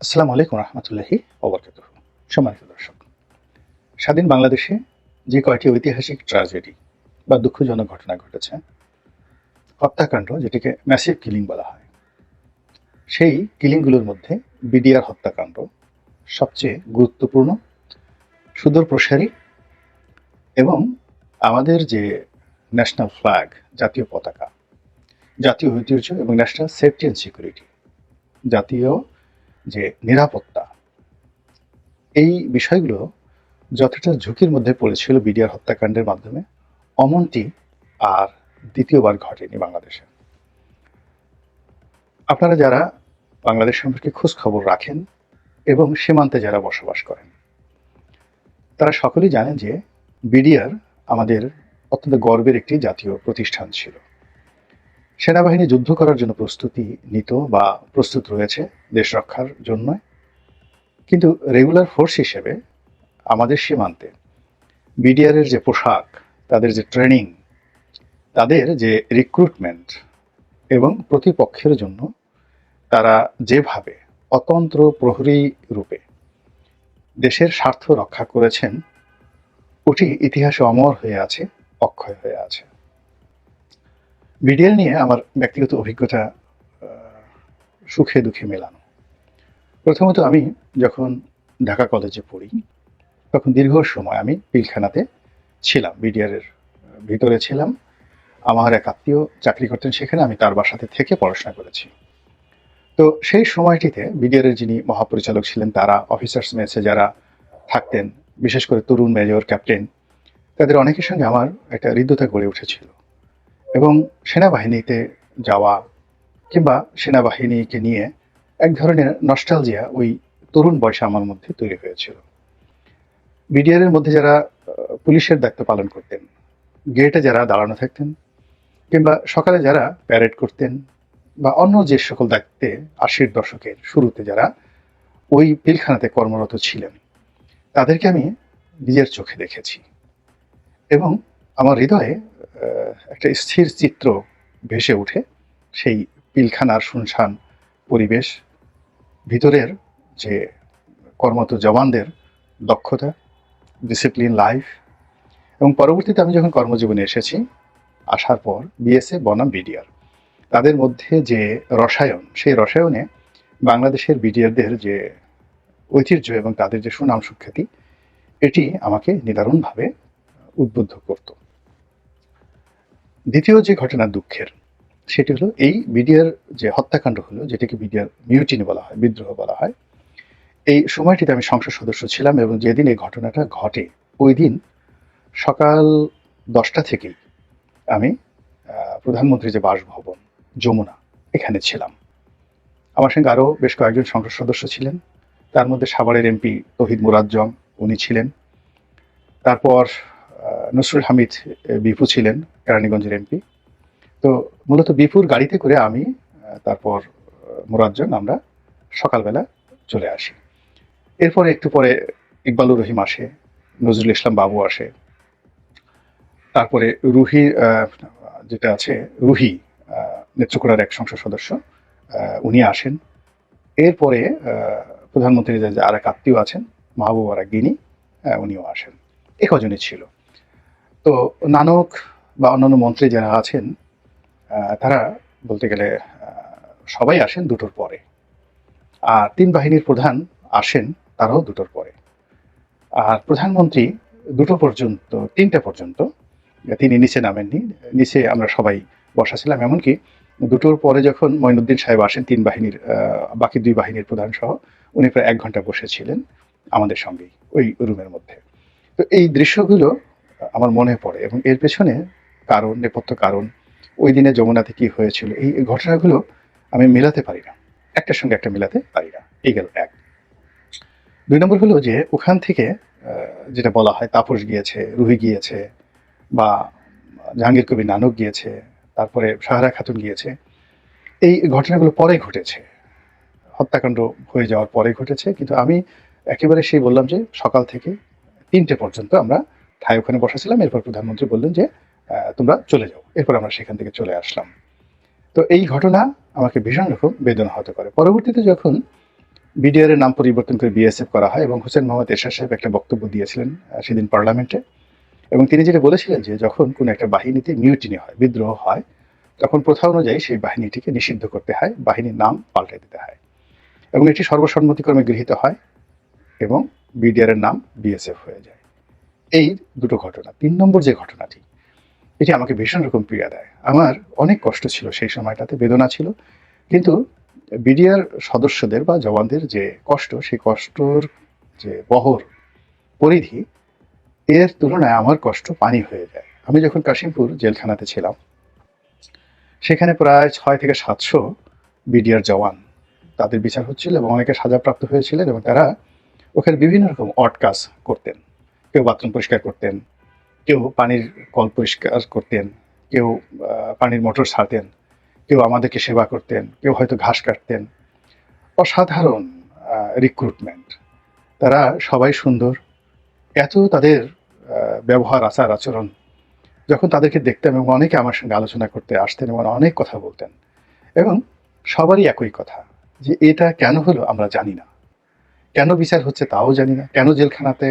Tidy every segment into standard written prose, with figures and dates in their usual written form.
আসসালামু আলাইকুম রহমতুল্লাহি ওবরকাতুহু। সম্মানিত দর্শক, স্বাধীন বাংলাদেশে যে কয়টি ঐতিহাসিক ট্র্যাজেডি বা দুঃখজনক ঘটনা ঘটেছে, হত্যাকাণ্ড যেটিকে ম্যাসিভ কিলিং বলা হয়, সেই কিলিংগুলোর মধ্যে বিডিআর হত্যাকাণ্ড সবচেয়ে গুরুত্বপূর্ণ, সুদূর প্রসারী এবং আমাদের যে ন্যাশনাল ফ্ল্যাগ, জাতীয় পতাকা, জাতীয় ঐতিহ্য এবং ন্যাশনাল সেফটি অ্যান্ড সিকিউরিটি, জাতীয় যে নিরাপত্তা, এই বিষয়গুলো যতটা ঝুঁকির মধ্যে পড়েছিল বিডিআর হত্যাকাণ্ডের মাধ্যমে, অমনটি আর দ্বিতীয়বার ঘটেনি বাংলাদেশে। আপনারা যারা বাংলাদেশ সম্পর্কে খোঁজ খবর রাখেন এবং সীমান্তে যারা বসবাস করেন, তারা সকলেই জানেন যে বিডিআর আমাদের অত্যন্ত গর্বের একটি জাতীয় প্রতিষ্ঠান ছিল। সেনাবাহিনী যুদ্ধ করার জন্য প্রস্তুতি নিত বা প্রস্তুত রয়েছে দেশ রক্ষার জন্য, কিন্তু রেগুলার ফোর্স হিসেবে আমাদের সীমান্তে বিডিআরের যে পোশাক, তাদের যে ট্রেনিং, তাদের যে রিক্রুটমেন্ট এবং প্রতিপক্ষের জন্য তারা যেভাবে অতন্ত্র প্রহরী রূপে দেশের স্বার্থ রক্ষা করেছেন, ওটি ইতিহাসে অমর হয়ে আছে, অক্ষয় হয়ে আছে। বিডিআর নিয়ে আমার ব্যক্তিগত অভিজ্ঞতা সুখে দুঃখে মেলানো। প্রথমত, আমি যখন ঢাকা কলেজে পড়ি, তখন দীর্ঘ সময় আমি পিলখানাতে ছিলাম, বিডিআরের ভিতরে ছিলাম। আমার এক আত্মীয় চাকরি করতেন সেখানে, আমি তার বাসাতে থেকে পড়াশোনা করেছি। তো সেই সময়টিতে বিডিআরের যিনি মহাপরিচালক ছিলেন, তারা অফিসার্স মেসে যারা থাকতেন, বিশেষ করে তরুণ মেজর, ক্যাপ্টেন, তাদের অনেকের সঙ্গে আমার একটা হৃদ্যতা গড়ে উঠেছিল এবং সেনাবাহিনীতে যাওয়া কিংবা সেনাবাহিনীকে নিয়ে এক ধরনের নস্টালজিয়া ওই তরুণ বয়সে আমার মধ্যে তৈরি হয়েছিল। বিডিআরের মধ্যে যারা পুলিশের দায়িত্ব পালন করতেন, গেটে যারা দাঁড়ানো থাকতেন, কিংবা সকালে যারা প্যারেড করতেন, বা অন্য যে সকল দায়িত্বে ৮০-র দশকের শুরুতে যারা ওই পিলখানাতে কর্মরত ছিলেন, তাদেরকে আমি নিজের চোখে দেখেছি এবং আমার হৃদয়ে একটা স্থির চিত্র ভেসে ওঠে সেই পিলখানার শুনশান পরিবেশ, ভিতরের যে কর্মরত জওয়ানদের দক্ষতা, ডিসিপ্লিন, লাইফ। এবং পরবর্তীতে আমি যখন কর্মজীবনে এসেছি, আসার পর বিএসএফ বনাম বিডিআর, তাদের মধ্যে যে রসায়ন, সেই রসায়নে বাংলাদেশের বিডিআরদের যে ঐতিহ্য এবং তাদের যে সুনাম সুখ্যাতি, এটি আমাকে নিদারুণভাবে উদ্বুদ্ধ করত। দ্বিতীয় যে ঘটনা দুঃখের, সেটি হলো এই বিডিআর যে হত্যাকাণ্ড হলো, যেটাকে বিডিআর মিউটিনি বলা হয়, বিদ্রোহ বলা হয়। এই সময়টিতে আমি সংসদ সদস্য ছিলাম এবং যেদিন এই ঘটনাটা ঘটে, ওই দিন সকাল 10টা থেকেই আমি প্রধানমন্ত্রীর যে বাসভবন যমুনা, এখানে ছিলাম। আমার সঙ্গে আরও বেশ কয়েকজন সংসদ সদস্য ছিলেন, তার মধ্যে সাভারের এমপি তৌহিদ মুরাজ্জম, উনি ছিলেন। তারপর নসরুল হামিদ বিপু ছিলেন, কেরানীগঞ্জের এমপি। তো মূলত বিপুর গাড়িতে করে আমি, তারপর মুরাজ্জম, আমরা সকালবেলা চলে আসি। এরপরে একটু পরে ইকবালুর রহিম আসে, নজরুল ইসলাম বাবু আসে, তারপরে রুহি, যেটা আছে রুহি, নেত্রকোনার এক সংসদ সদস্য, উনি আসেন। এরপরে প্রধানমন্ত্রীর যে আর এক আত্মীয় আছেন, মাহবুব আরা গিনি, উনিও আসেন। এ কজনই ছিল। তো নানক বা অন্যান্য মন্ত্রী যারা আছেন, তারা বলতে গেলে সবাই আসেন 2টোর পরে, আর 3 বাহিনীর প্রধান আসেন তারাও 2টোর পরে। আর প্রধানমন্ত্রী 2টো পর্যন্ত, 3টে পর্যন্ত তিনি নিচে নামেননি। নিচে আমরা সবাই বসা ছিলাম। এমনকি 2টোর পরে যখন মঈনুদ্দিন সাহেব আসেন, 3 বাহিনীর বাকি 2 বাহিনীর প্রধান সহ, উনি প্রায় 1 ঘন্টা বসেছিলেন আমাদের সঙ্গেই ওই রুমের মধ্যে। তো এই দৃশ্যগুলো আমার মনে পড়ে এবং এর পেছনে কারণ, নেপথ্য কারণ, ওই দিনে যমুনাতে কি হয়েছিল, এই ঘটনাগুলো আমি মেলাতে পারি না, একটার সঙ্গে একটা মেলাতে পারি না। এই গেল এক। 2 নম্বর হলো যে ওখান থেকে যেটা বলা হয় তাপস গিয়েছে, রুহি গিয়েছে, বা জাহাঙ্গীর কবির নানক গিয়েছে, তারপরে সাহারা খাতুন গিয়েছে, এই ঘটনাগুলো পরে ঘটেছে, হত্যাকাণ্ড হয়ে যাওয়ার পরে ঘটেছে। কিন্তু আমি একেবারে সেই বললাম যে সকাল থেকে 3টে পর্যন্ত আমরা ঠায় ওখানে বসেছিলাম। এরপর প্রধানমন্ত্রী বললেন যে তোমরা চলে যাও। এরপর আমরা সেখান থেকে চলে আসলাম। তো এই ঘটনা আমাকে ভীষণ রকম বেদনাহত করে। পরবর্তীতে যখন বিডিআর এর নাম পরিবর্তন করে বিএসএফ করা হয় এবং হোসেন মোহাম্মদ এরশাদ সাহেব একটা বক্তব্য দিয়েছিলেন সেদিন পার্লামেন্টে। এবং তিনি যেটা বলেছিলেন যে যখন কোনো একটা বাহিনীতে মিউটিনি হয়, বিদ্রোহ হয়, তখন প্রথা অনুযায়ী সেই বাহিনীটিকে নিষিদ্ধ করতে হয়, বাহিনীর নাম পাল্টে দিতে হয় এবং এটি সর্বসম্মতিক্রমে গৃহীত হয় এবং বিডিআর এর নাম বিএসএফ হয়ে যায়। এই দুটো ঘটনা। ৩ নম্বর যে ঘটনাটি, এটি আমাকে ভীষণ রকম পীড়া দেয়। আমার অনেক কষ্ট ছিল সেই সময়টাতে, বেদনা ছিল। কিন্তু বিডিআর সদস্যদের বা জওয়ানদের যে কষ্ট, সেই কষ্টর যে বহর, পরিধি, এর তুলনায় আমার কষ্ট পানি হয়ে যায়। আমি যখন কাশিমপুর জেলখানাতে ছিলাম, সেখানে প্রায় ৬ থেকে ৭০০ বিডিআর জওয়ান, তাদের বিচার হচ্ছিল এবং অনেকে সাজাপ্রাপ্ত হয়েছিলেন এবং তারা ওখানে বিভিন্ন রকম অড কাজ করতেন। কেউ বাথরুম পরিষ্কার করতেন, কেউ পানির কল পরিষ্কার করতেন, কেউ পানির মোটর ছাড়তেন, কেউ আমাদেরকে সেবা করতেন, কেউ হয়তো ঘাস কাটতেন। অসাধারণ রিক্রুটমেন্ট। তারা সবাই সুন্দর, এত তাদের ব্যবহার, আচার আচরণ। যখন তাদেরকে দেখতাম এবং অনেকে আমার সঙ্গে আলোচনা করতে আসতেন এবং অনেক কথা বলতেন এবং সবারই একই কথা যে এটা কেন হলো আমরা জানি না, কেন বিচার হচ্ছে তাও জানি না, কেন জেলখানাতে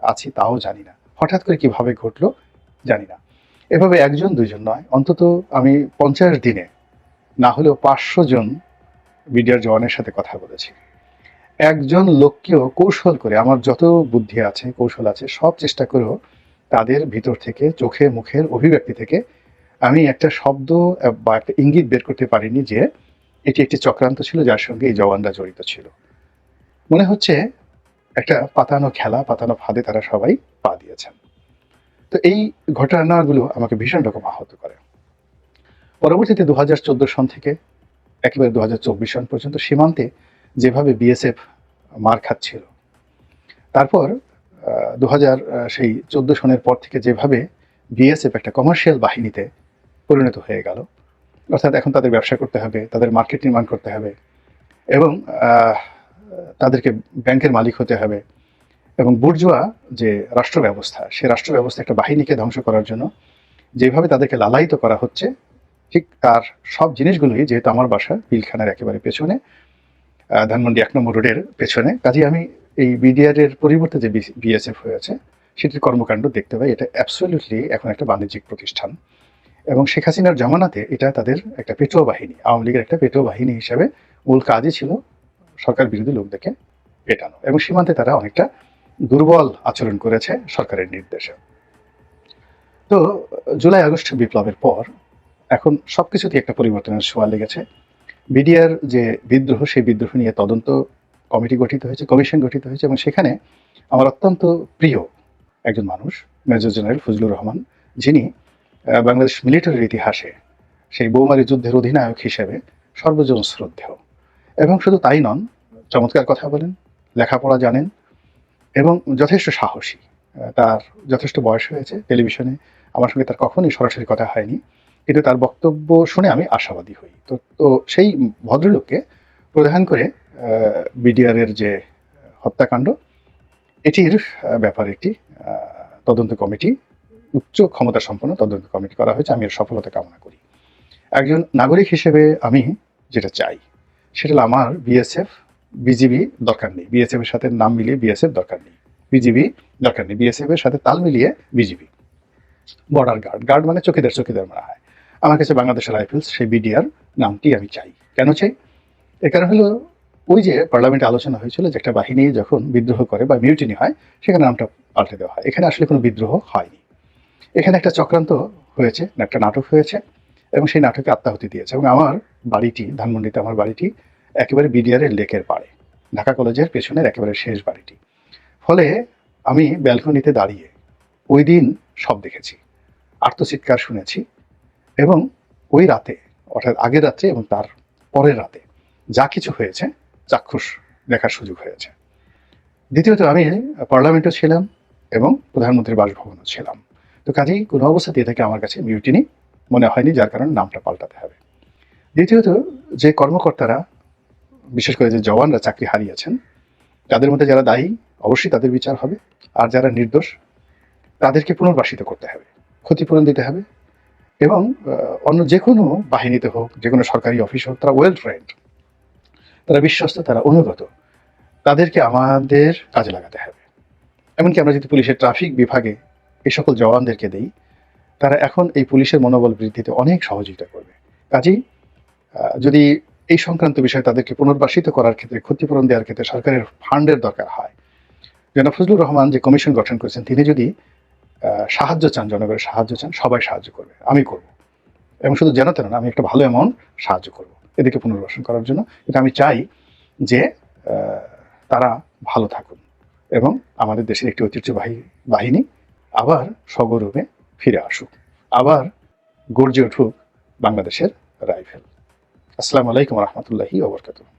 আছি তাও জানি না, হঠাৎ করে কিভাবে ঘটলো জানি না। এভাবে একজন দুইজন নয়, অন্তত আমি 50 দিনে না হলেও 500 জন বিডিআর জওয়ানের সাথে কথা বলেছি। একজন লোককেও কৌশল করে, আমার যত বুদ্ধি আছে, কৌশল আছে, সব চেষ্টা করেও তাদের ভিতর থেকে, চোখে মুখের অভিব্যক্তি থেকে আমি একটা শব্দ বা একটা ইঙ্গিত বের করতে পারিনি যে এটি একটি চক্রান্ত ছিল যার সঙ্গে এই জওয়ানরা জড়িত ছিল। মনে হচ্ছে একটা পাতানো খেলা, পাতানো ফাঁদে তারা সবাই পা দিয়েছেন। তো এই ঘটনাগুলো আমাকে ভীষণ রকম আহত করে। পরবর্তীতে 2014 সন থেকে একেবারে 2024 সন পর্যন্ত সীমান্তে যেভাবে বিএসএফ মার খাচ্ছিল, তারপর 2014 সনের পর থেকে যেভাবে বিএসএফ একটা কমার্শিয়াল বাহিনীতে পরিণত হয়ে গেল, অর্থাৎ এখন তাদের ব্যবসা করতে হবে, তাদের মার্কেট নির্মাণ করতে হবে এবং তাদেরকে ব্যাংকের মালিক হতে হবে এবং বুর্জোয়া যে রাষ্ট্র ব্যবস্থা, সে রাষ্ট্র ব্যবস্থা একটা বাহিনীকে ধ্বংস করার জন্য যেভাবে তাদেরকে লালায়িত করা হচ্ছে, ঠিক তার সব জিনিসগুলোই, যেহেতু আমার বাসা পিলখানার একেবারে পেছনে, ধানমন্ডি 1 নম্বর রোডের পেছনে, কাজে আমি এই বিডিআর এর পরিবর্তে যে বিএসএফ হয়েছে সেটির কর্মকাণ্ড দেখতে পাই। এটা অ্যাবসলিউটলি এখন একটা বাণিজ্যিক প্রতিষ্ঠান এবং শেখ হাসিনার জামানাতে এটা তাদের একটা পেটোয়া বাহিনী, আওয়ামী লীগের একটা পেটোয়া বাহিনী হিসাবে মূল কাজই ছিল সরকার বিরোধী লোকদেরকে পেটানো এবং সীমান্তে তারা অনেকটা দুর্বল আচরণ করেছে সরকারের নির্দেশে। তো জুলাই আগস্ট বিপ্লবের পর এখন সবকিছুতে একটা পরিবর্তনের ছোঁয়া লেগেছে। বিডিআর যে বিদ্রোহ, সেই বিদ্রোহ নিয়ে তদন্ত কমিটি গঠিত হয়েছে, কমিশন গঠিত হয়েছে এবং সেখানে আমার অত্যন্ত প্রিয় একজন মানুষ, মেজর জেনারেল ফজলুর রহমান, যিনি বাংলাদেশ মিলিটারির ইতিহাসে সেই বৌমারি যুদ্ধের অধিনায়ক হিসেবে সর্বজন শ্রদ্ধেয়। এবং শুধু তাই নন, চমৎকার কথা বলেন, লেখাপড়া জানেন এবং যথেষ্ট সাহসী। তার যথেষ্ট বয়স হয়েছে, টেলিভিশনে আমার সঙ্গে তার কখনোই সরাসরি কথা হয়নি, কিন্তু তার বক্তব্য শুনে আমি আশাবাদী হই। তো তো সেই ভদ্রলোককে প্রধান করে বিডিআর এর যে হত্যাকাণ্ড, এটির ব্যাপারে একটি তদন্ত কমিটি, উচ্চ ক্ষমতা সম্পন্ন তদন্ত কমিটি করা হয়েছে। আমি এর সফলতা কামনা করি। একজন নাগরিক হিসেবে আমি যেটা চাই সেটা হলো আমার বিএসএফ, বিজিবি দরকার নেই, বিএসএফ এর সাথে নাম মিলিয়ে বিএসএফ দরকার নেই, বিজিবি দরকার নেই, বিএসএফ এর সাথে তাল মিলিয়ে বিজিবি। বর্ডার গার্ড, গার্ড মানে চকিদার মারা হয়। আমার কাছে বাংলাদেশের রাইফেলস, সেই বিডিআর নামটি আমি চাই। কেন চাই? এর কারণ হলো, ওই যে পার্লামেন্টে আলোচনা হয়েছিল যে একটা বাহিনী যখন বিদ্রোহ করে বা মিউটিনি হয়, সেখানে নামটা পাল্টে দেওয়া হয়। এখানে আসলে কোনো বিদ্রোহ হয়নি, এখানে একটা চক্রান্ত হয়েছে, একটা নাটক হয়েছে এবং সেই নাটকে আত্মাহুতি দিয়েছে। এবং আমার বাড়িটি ধানমন্ডিতে, আমার বাড়িটি একেবারে বিডিআর এর লেকের পাড়ে, ঢাকা কলেজের পেছনের একেবারে শেষ বাড়িটি। ফলে আমি ব্যালকনিতে দাঁড়িয়ে ওই দিন সব দেখেছি, আর্তচিৎকার শুনেছি এবং ওই রাতে, অর্থাৎ আগের রাত্রে এবং তার পরের রাতে যা কিছু হয়েছে চাক্ষুষ দেখার সুযোগ হয়েছে। দ্বিতীয়ত আমি পার্লামেন্টও ছিলাম এবং প্রধানমন্ত্রীর বাসভবনও ছিলাম। তো কাজেই কোনো অবস্থাতে এটাকে আমার কাছে মিউটিনি মনে হয়নি, যার কারণে নামটা পাল্টাতে হবে। দ্বিতীয়ত, যে কর্মকর্তারা, বিশেষ করে যে জওয়ানরা চাকরি হারিয়েছেন, তাদের মধ্যে যারা দায়ী অবশ্যই তাদের বিচার হবে, আর যারা নির্দোষ তাদেরকে পুনর্বাসিত করতে হবে, ক্ষতিপূরণ দিতে হবে এবং অন্য যে কোনো বাহিনীতে হোক, যে কোনো সরকারি অফিস হোক, তারা ওয়েল ট্রেন্ড, তারা বিশ্বস্ত, তারা অনুগত, তাদেরকে আমাদের কাজে লাগাতে হবে। এমনকি আমরা যদি পুলিশের ট্রাফিক বিভাগে এই সকল জওয়ানদেরকে দেই, তারা এখন এই পুলিশের মনোবল বৃদ্ধিতে অনেক সহযোগিতা করবে। কাজেই যদি এই সংক্রান্ত বিষয়ে তাদেরকে পুনর্বাসিত করার ক্ষেত্রে, ক্ষতিপূরণ দেওয়ার ক্ষেত্রে সরকারের ফান্ডের দরকার হয়, জনাব ফজলুর রহমান যে কমিশন গঠন করেছেন, তিনি যদি সাহায্য চান, জনগণের সাহায্য চান, সবাই সাহায্য করবে, আমি করব। এবং শুধু যেন তেন না, আমি একটা ভালো অ্যামাউন্ট সাহায্য করব এদেরকে পুনর্বাসন করার জন্য। কিন্তু আমি চাই যে তারা ভালো থাকুন এবং আমাদের দেশের একটি ঐতিহ্যবাহী বাহিনী আবার সগৌরবে ফিরে আসুক, আবার গর্জে উঠুক বাংলাদেশের রাইফেল। আসসালামু আলাইকুম রহমতুল্লাহি ওয়া বারাকাতুহু।